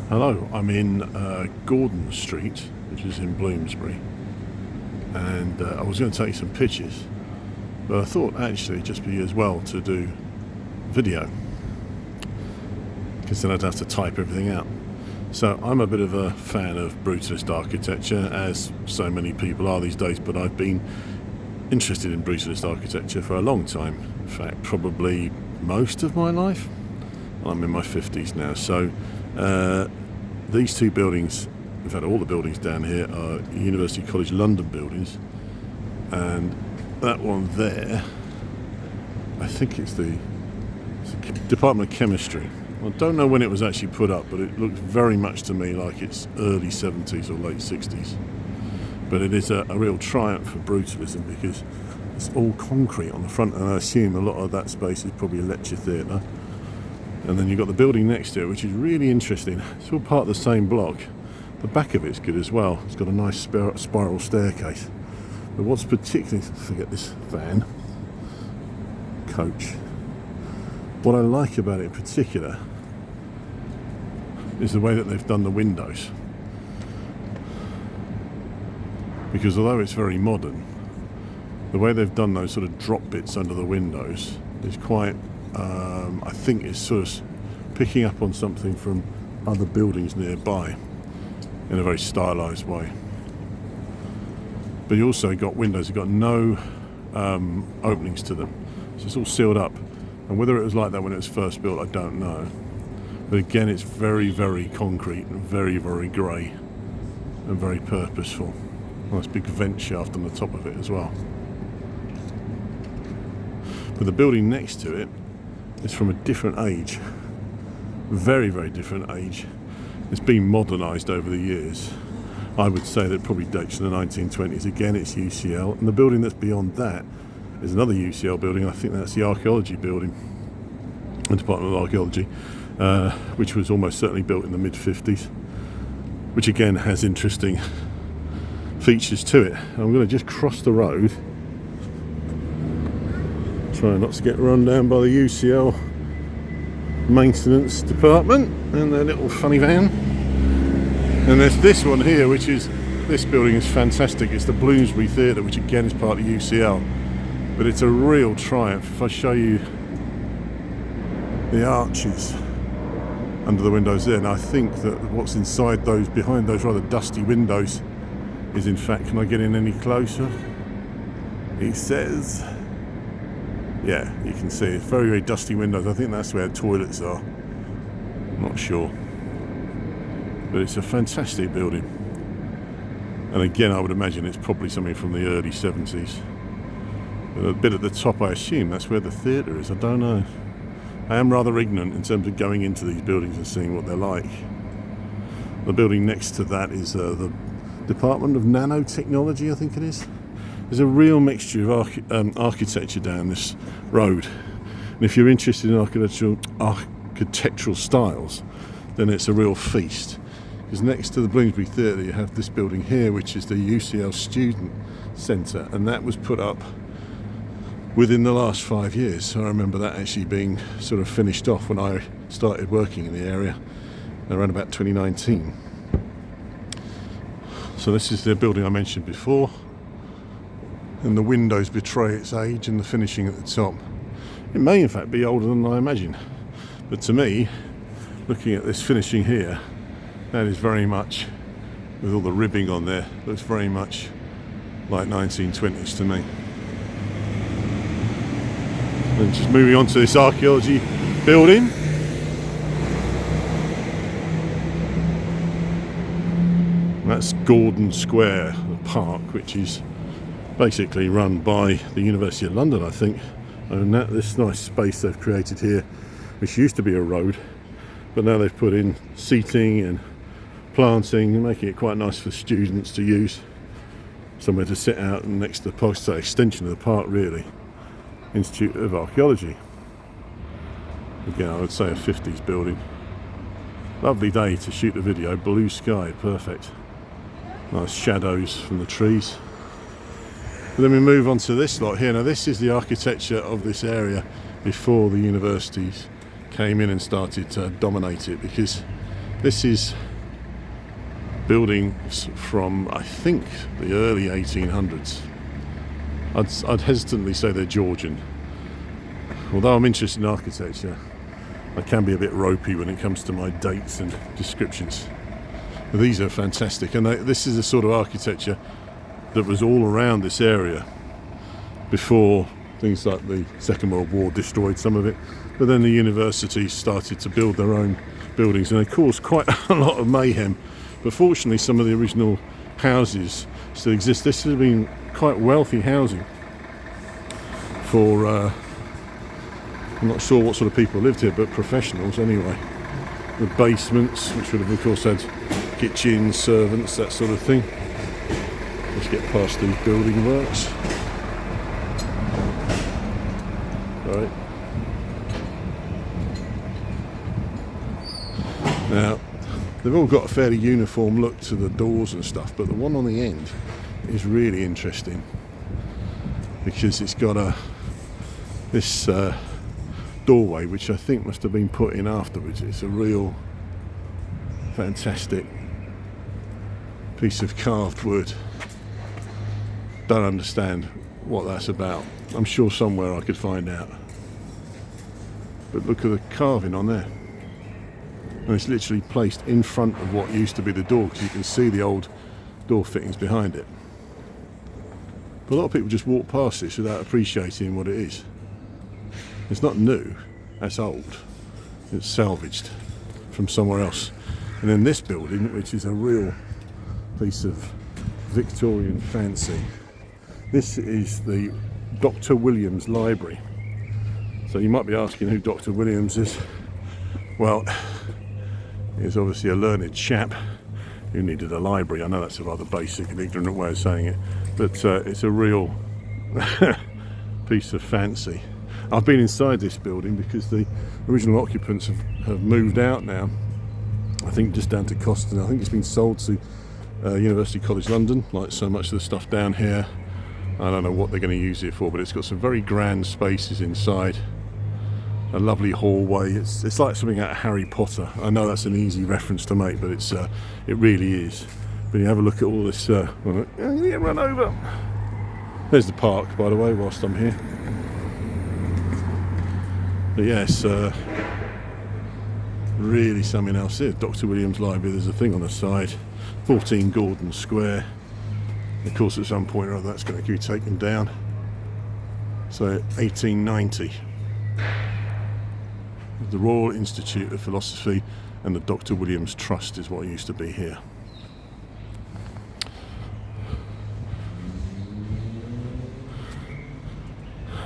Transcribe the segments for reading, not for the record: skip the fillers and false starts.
Hello, I'm in Gordon Street, which is in Bloomsbury, and I was going to take some pictures, but I thought actually it'd just be as well to do video, because then I'd have to type everything out. So I'm a bit of a fan of brutalist architecture, as so many people are these days, but I've been interested in brutalist architecture for a long time. In fact, probably most of my life. I'm in my 50s now, so these two buildings, in fact all the buildings down here, are University College London buildings, and that one there, I think it's the Department of Chemistry. I don't know when it was actually put up, but it looks very much to me like it's early 70s or late 60s. But it is a real triumph for brutalism, because it's all concrete on the front, and I assume a lot of that space is probably a lecture theatre. And then you've got the building next to it, which is really interesting. It's all part of the same block. The back of it's good as well. It's got a nice spiral staircase. But what's particularly, forget this van, coach. What I like about it in particular is the way that they've done the windows. Because although it's very modern, the way they've done those sort of drop bits under the windows is quite, I think it's sort of picking up on something from other buildings nearby in a very stylised way. But you also got windows, you've got no openings to them, so it's all sealed up. And whether it was like that when it was first built, I don't know. But again, it's very, very concrete and very, very grey and very purposeful. Nice big vent shaft on the top of it as well. But the building next to it is from a different age. Very, very different age. It's been modernised over the years. I would say that it probably dates from the 1920s. Again, it's UCL. And the building that's beyond that is another UCL building. I think that's the archaeology building, the Department of Archaeology, which was almost certainly built in the mid-50s, which again has interesting features to it. I'm going to just cross the road, try not to get run down by the UCL maintenance department and their little funny van. And there's this one here, which is, this building is fantastic. It's the Bloomsbury Theatre, which again is part of UCL, but it's a real triumph. If I show you the arches under the windows there, and I think that what's inside those, behind those rather dusty windows, is in fact, can I get in any closer? He says, yeah, you can see it's very, very dusty windows. I think that's where toilets are. I'm not sure. But it's a fantastic building. And again, I would imagine it's probably something from the early 70s. But a bit at the top, I assume that's where the theatre is. I don't know. I am rather ignorant in terms of going into these buildings and seeing what they're like. The building next to that is the Department of Nanotechnology, I think it is. There's a real mixture of architecture down this road, and if you're interested in architectural styles, then it's a real feast. Because next to the Bloomsbury Theatre you have this building here, which is the UCL Student Centre, and that was put up within the last 5 years. So I remember that actually being sort of finished off when I started working in the area around about 2019. So this is the building I mentioned before, and the windows betray its age and the finishing at the top. It may in fact be older than I imagine, but to me, looking at this finishing here, that is very much, with all the ribbing on there, looks very much like 1920s to me. And just moving on to this archaeology building. That's Gordon Square, the park, which is basically run by the University of London, I think. And this nice space they've created here, which used to be a road, but now they've put in seating and planting and making it quite nice for students to use. Somewhere to sit out, and next to the park, so extension of the park really. Institute of Archaeology. Again, I would say a 50s building. Lovely day to shoot the video, blue sky, perfect. Nice shadows from the trees. But then we move on to this lot here. Now this is the architecture of this area before the universities came in and started to dominate it, because This is buildings from, I think, the early 1800s. I'd hesitantly say they're Georgian. Although I'm interested in architecture, I can be a bit ropey when it comes to my dates and descriptions. But these are fantastic, and this is the sort of architecture that was all around this area before things like the Second World War destroyed some of it. But then the universities started to build their own buildings, and they caused quite a lot of mayhem. But fortunately, some of the original houses still exist. This has been quite wealthy housing for, I'm not sure what sort of people lived here, but professionals anyway. The basements, which would have of course had kitchens, servants, that sort of thing. Let's get past these building works. Right. Now, they've all got a fairly uniform look to the doors and stuff, but the one on the end is really interesting because it's got this doorway, which I think must have been put in afterwards. It's a real fantastic piece of carved wood. Don't understand what that's about. I'm sure somewhere I could find out. But look at the carving on there. And it's literally placed in front of what used to be the door, because you can see the old door fittings behind it. But a lot of people just walk past this without appreciating what it is. It's not new, that's old. It's salvaged from somewhere else. And then this building, which is a real piece of Victorian fancy. This is the Dr. Williams Library. So you might be asking who Dr. Williams is. Well, he's obviously a learned chap who needed a library. I know that's a rather basic and ignorant way of saying it, but it's a real piece of fancy. I've been inside this building because the original occupants have moved out now. I think just down to Coston. I think it's been sold to University College London, like so much of the stuff down here. I don't know what they're going to use it for, but it's got some very grand spaces inside. A lovely hallway. It's like something out of Harry Potter. I know that's an easy reference to make, but it really is. But you have a look at all this. I'm going to get run over. There's the park, by the way, whilst I'm here. But yes, really something else here. Dr. Williams Library. There's a thing on the side. 14 Gordon Square. Of course, at some point or other, that's going to be taken down. So, 1890. The Royal Institute of Philosophy and the Dr. Williams Trust is what used to be here.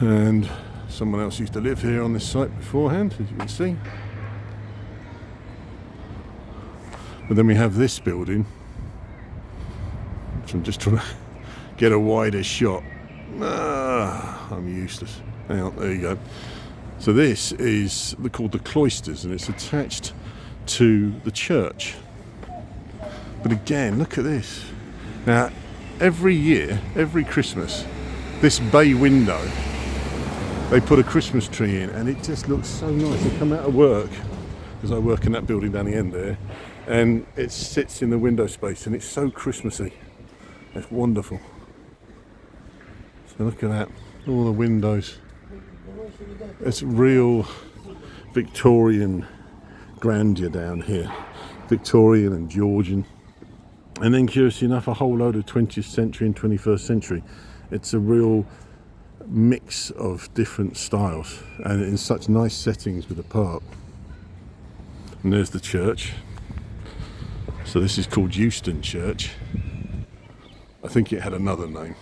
And someone else used to live here on this site beforehand, as you can see. But then we have this building, which I'm just trying to get a wider shot. I'm useless. Hang on, there you go. So this is called the Cloisters, and it's attached to the church. But again, look at this. Now, every year, every Christmas, this bay window, they put a Christmas tree in, and it just looks so nice. I come out of work, because I work in that building down the end there, and it sits in the window space, and it's so Christmassy. It's wonderful. So look at that, all the windows. It's real Victorian grandeur down here. Victorian and Georgian. And then, curiously enough, a whole load of 20th century and 21st century. It's a real mix of different styles, and in such nice settings with the park. And there's the church. So this is called Euston Church. I think it had another name.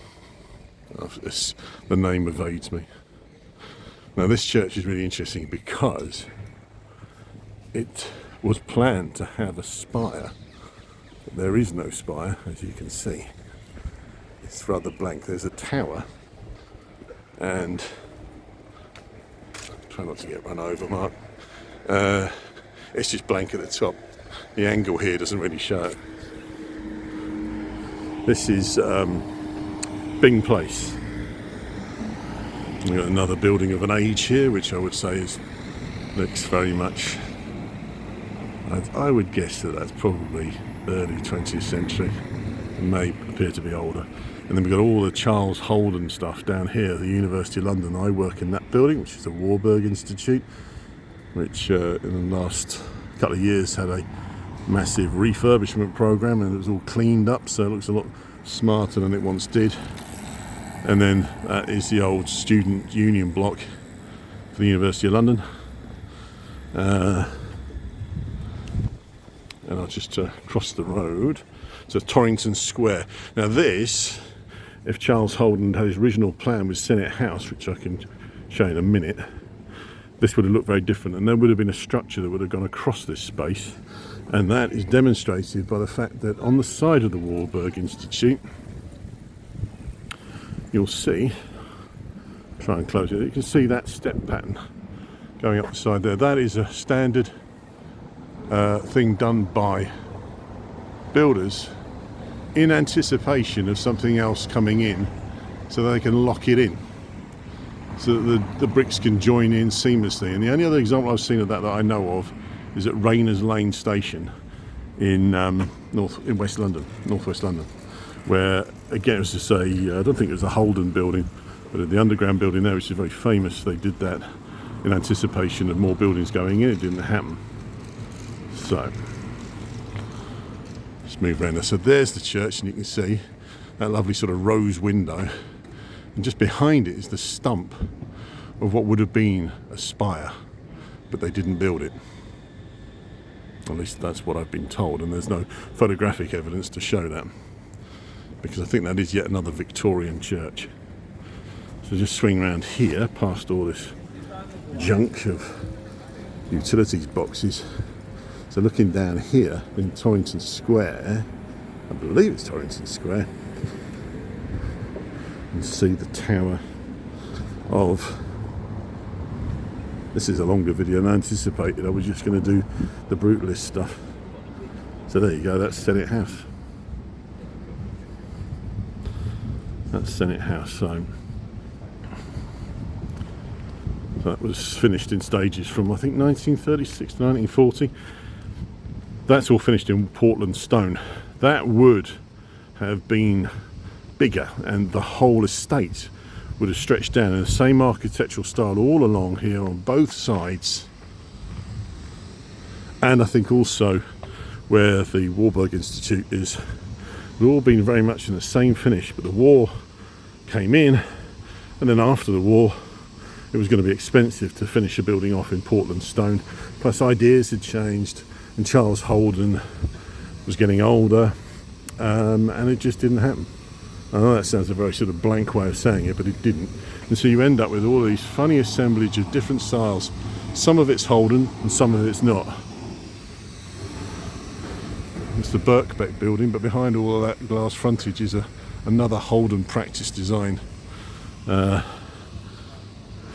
The name evades me. Now this church is really interesting because it was planned to have a spire, but there is no spire, as you can see. It's rather blank. There's a tower, and try not to get run over, Mark. It's just blank at the top. The angle here doesn't really show it. This is Bing Place. We've got another building of an age here, which I would say looks very much I would guess that that's probably early 20th century. It may appear to be older. And then we've got all the Charles Holden stuff down here at the University of London. I work in that building, which is the Warburg Institute, which in the last couple of years had a massive refurbishment program, and it was all cleaned up, so it looks a lot smarter than it once did. And then that is the old student union block for the University of London. And I'll just cross the road. So Torrington Square. Now this, if Charles Holden had his original plan with Senate House, which I can show you in a minute, this would have looked very different, and there would have been a structure that would have gone across this space, and that is demonstrated by the fact that on the side of the Warburg Institute, you'll see, try and close it, you can see that step pattern going up the side there. That is a standard thing done by builders in anticipation of something else coming in, so that they can lock it in, so that the bricks can join in seamlessly. And the only other example I've seen of that I know of is at Rayners Lane Station in West London, northwest London, where again it was to say, I don't think it was the Holden building, but at the underground building there, which is very famous, they did that in anticipation of more buildings going in. It didn't happen. So let's move around there. So there's the church, and you can see that lovely sort of rose window, and just behind it is the stump of what would have been a spire, but they didn't build it. At least that's what I've been told, and there's no photographic evidence to show that, because I think that is yet another Victorian church. So just swing around here past all this junk of utilities boxes. So looking down here in Torrington Square, I believe it's Torrington Square, and see the tower of, this is a longer video than I anticipated. I was just going to do the brutalist stuff. So there you go, that's Senate House. That's Senate House. So that was finished in stages from I think 1936 to 1940. That's all finished in Portland stone. That would have been bigger, and the whole estate would have stretched down in the same architectural style all along here on both sides. And I think also where the Warburg Institute is, would all been very much in the same finish, but the war came in, and then after the war it was going to be expensive to finish a building off in Portland stone, plus ideas had changed, and Charles Holden was getting older, and it just didn't happen. I know that sounds a very sort of blank way of saying it, but it didn't. And so you end up with all these funny assemblage of different styles. Some of it's Holden and some of it's not. It's the Birkbeck building, but behind all of that glass frontage is another Holden practice design. And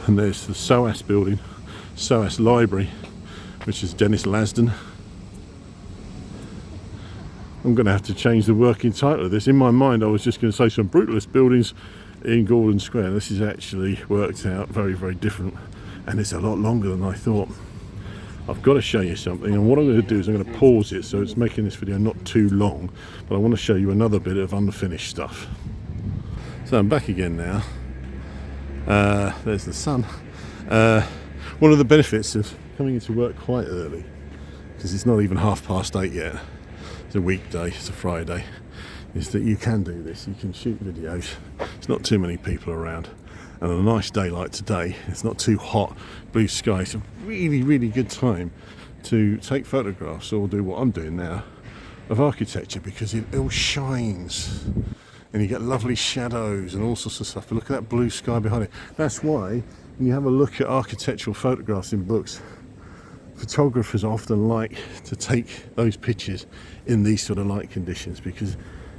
there's the SOAS building, SOAS Library, which is Dennis Lasden. I'm going to have to change the working title of this. In my mind I was just going to say some brutalist buildings in Gordon Square. This is actually worked out very, very different, and it's a lot longer than I thought. I've got to show you something, and what I'm going to do is I'm going to pause it so it's making this video not too long, but I want to show you another bit of unfinished stuff. So I'm back again now. There's the sun. One of the benefits of coming into work quite early, because it's not even 8:30 yet, it's a weekday, it's a Friday, is that you can do this. You can shoot videos. There's not too many people around, and on a nice day like today, it's not too hot, blue sky. It's a really, really good time to take photographs, or do what I'm doing now, of architecture, because it all shines and you get lovely shadows and all sorts of stuff. But look at that blue sky behind it. That's why when you have a look at architectural photographs in books, photographers often like to take those pictures in these sort of light conditions, because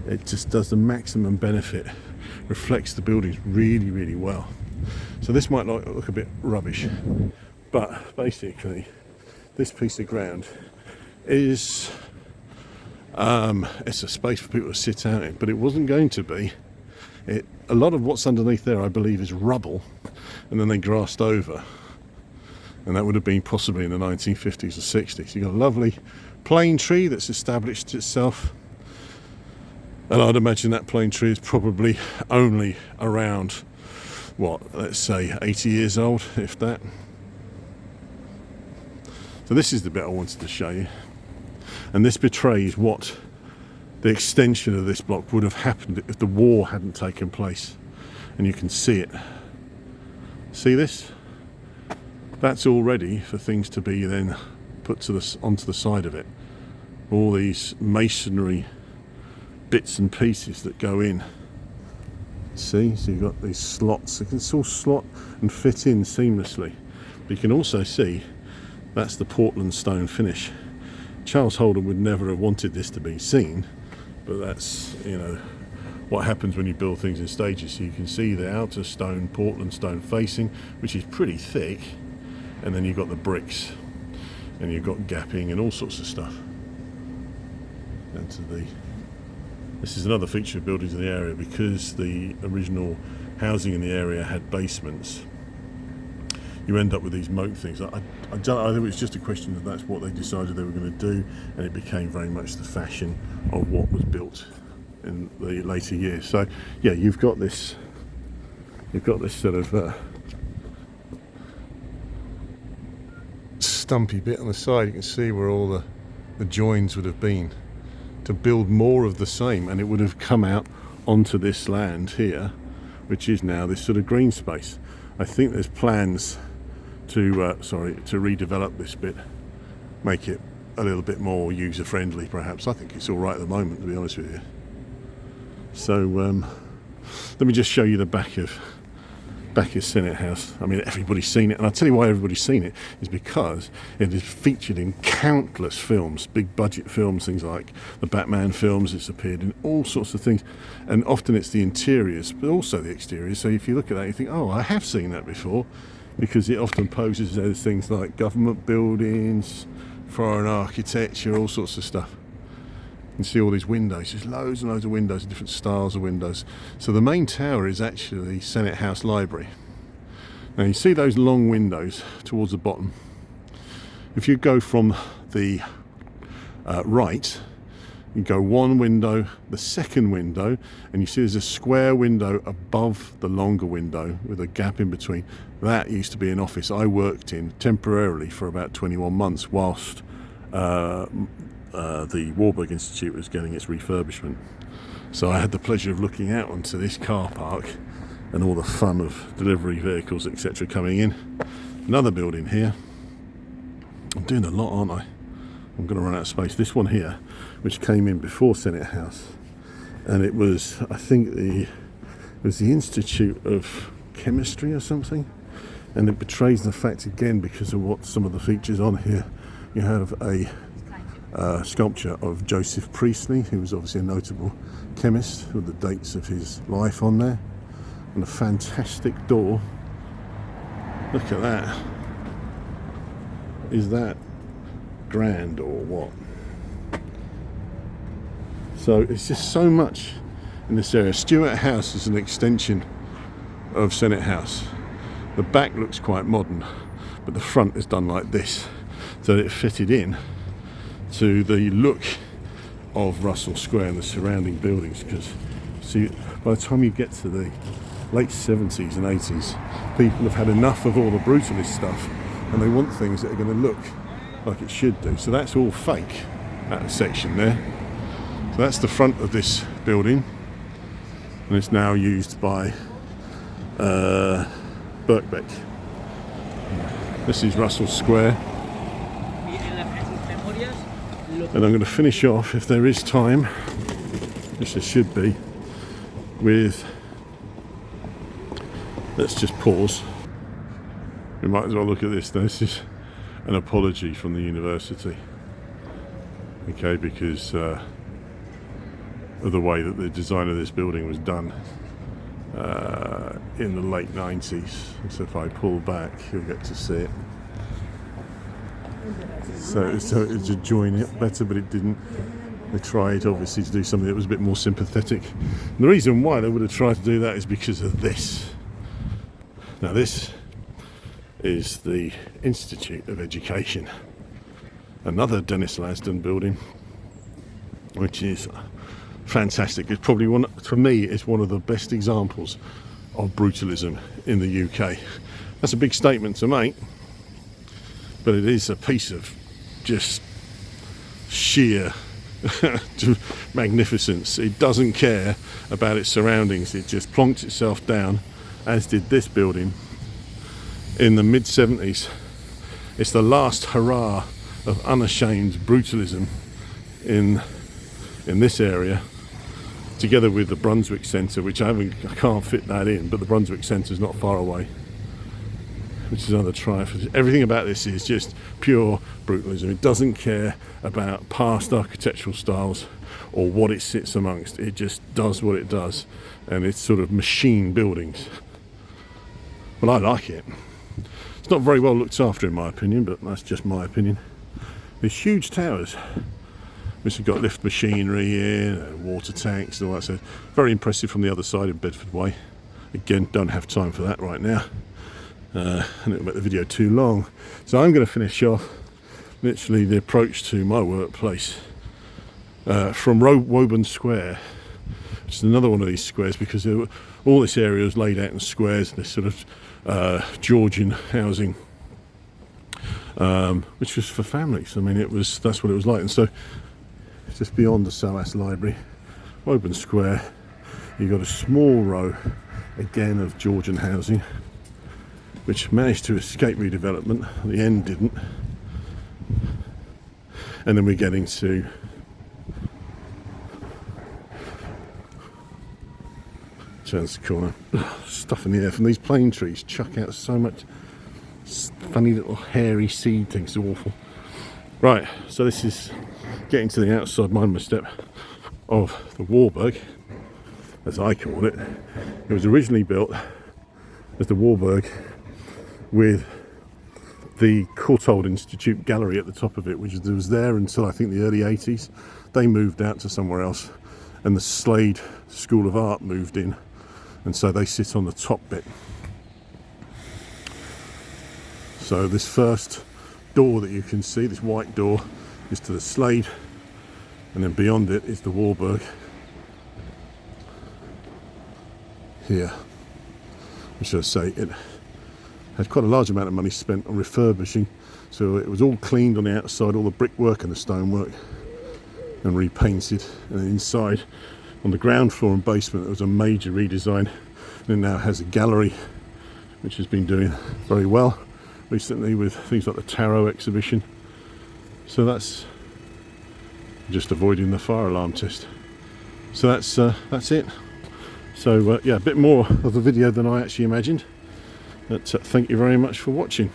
it just does the maximum benefit, reflects the buildings really, really well. So this might look a bit rubbish, but basically this piece of ground is it's a space for people to sit out in, but it wasn't going to be. A lot of what's underneath there, I believe, is rubble, and then they grassed over and that would have been possibly in the 1950s or 60s. You've got a lovely plane tree that's established itself, and I'd imagine that plane tree is probably only around, what, let's say 80 years old, if that. So this is the bit I wanted to show you, and this betrays what the extension of this block would have happened if the war hadn't taken place. And you can see it. See this? That's all ready for things to be then put to onto the side of it. All these masonry bits and pieces that go in. See? So you've got these slots. It can all slot and fit in seamlessly. But you can also see that's the Portland stone finish. Charles Holden would never have wanted this to be seen, but that's, you know, what happens when you build things in stages. So you can see the outer stone, Portland stone facing, which is pretty thick, and then you've got the bricks, and you've got gapping and all sorts of stuff. This is another feature of buildings in the area, because the original housing in the area had basements. You end up with these moat things. I don't know, I think it's just a question that that's what they decided they were going to do, and it became very much the fashion of what was built in the later years. So yeah, you've got this sort of stumpy bit on the side. You can see where all the joins would have been to build more of the same, and it would have come out onto this land here, which is now this sort of green space. I think there's plans to redevelop this bit, make it a little bit more user friendly perhaps. I think it's all right at the moment, to be honest with you. So let me just show you the back of Senate House. I mean, everybody's seen it, and I'll tell you why everybody's seen it is because it is featured in countless films, big budget films, things like the Batman films. It's appeared in all sorts of things, and often it's the interiors but also the exteriors. So if you look at that, you think, oh, I have seen that before, because it often poses as things like government buildings, foreign architecture, all sorts of stuff. You can see all these windows. There's loads and loads of windows, different styles of windows. So the main tower is actually Senate House Library. Now you see those long windows towards the bottom. If you go from the right, you go one window, the second window, and you see there's a square window above the longer window with a gap in between. That used to be an office I worked in temporarily for about 21 months whilst the Warburg Institute was getting its refurbishment. So I had the pleasure of looking out onto this car park and all the fun of delivery vehicles, etc. coming in. Another building here. I'm doing a lot, aren't I? I'm going to run out of space. This one here, which came in before Senate House, and it was, I think, it was the Institute of Chemistry or something, and it betrays the fact again because of what some of the features on here. You have a sculpture of Joseph Priestley, who was obviously a notable chemist, with the dates of his life on there, and a fantastic door. Look at that. Is that grand or what? So it's just so much in this area. Stuart House is an extension of Senate House. The back looks quite modern, but the front is done like this, so it fitted in to the look of Russell Square and the surrounding buildings. Because see, by the time you get to the late 70s and 80s, people have had enough of all the brutalist stuff, and they want things that are going to look like it should do. So that's all fake, that section there. So that's the front of this building, and it's now used by Birkbeck. This is Russell Square, and I'm going to finish off, if there is time, which there should be, with, let's just pause. We might as well look at this. This is an apology from the university, okay, because of the way that the design of this building was done in the late 90s. So if I pull back, you'll get to see it. So it to join it better, but it didn't. They tried obviously to do something that was a bit more sympathetic. And the reason why they would have tried to do that is because of this. Now this is the Institute of Education, another Dennis Lasdun building, which is fantastic. It's probably one, for me, it's one of the best examples of brutalism in the UK. That's a big statement to make, but it is a piece of just sheer magnificence. It doesn't care about its surroundings. It just plonks itself down, as did this building in the mid-70s. It's the last hurrah of unashamed brutalism in this area, together with the Brunswick Centre, which I can't fit that in, but the Brunswick Centre is not far away, which is another triumph. Everything about this is just pure brutalism. It doesn't care about past architectural styles or what it sits amongst. It just does what it does, and it's sort of machine buildings. Well, I like it. It's not very well looked after, in my opinion, but that's just my opinion. These huge towers, which have got lift machinery in, water tanks and all that, so very impressive from the other side in Bedford Way. Again, don't have time for that right now, and it'll make the video too long. So I'm going to finish off literally the approach to my workplace from Woburn Square, which is another one of these squares, because all this area is laid out in squares, this sort of Georgian housing, which was for families. I mean, that's what it was like. And so just beyond the SOAS Library, Woburn Square, you've got a small row again of Georgian housing, which managed to escape redevelopment. The end didn't. And then we're getting to turns the corner. Stuff in the air from these plane trees chuck out so much funny little hairy seed things. It's awful. Right, so this is getting to the outside my step of the Warburg, as I call it. It was originally built as the Warburg with the Courtauld Institute gallery at the top of it, which was there until I think the early 80s. They moved out to somewhere else, and the Slade School of Art moved in, and so they sit on the top bit. So this first door that you can see, this white door, is to the Slade, and then beyond it is the Warburg here, which, I say, it had quite a large amount of money spent on refurbishing, so it was all cleaned on the outside, all the brickwork and the stonework, and repainted. And inside, on the ground floor and basement, there was a major redesign, and it now has a gallery which has been doing very well recently with things like the Tarot exhibition. So that's just avoiding the fire alarm test. So that's it. So yeah, a bit more of a video than I actually imagined. But thank you very much for watching.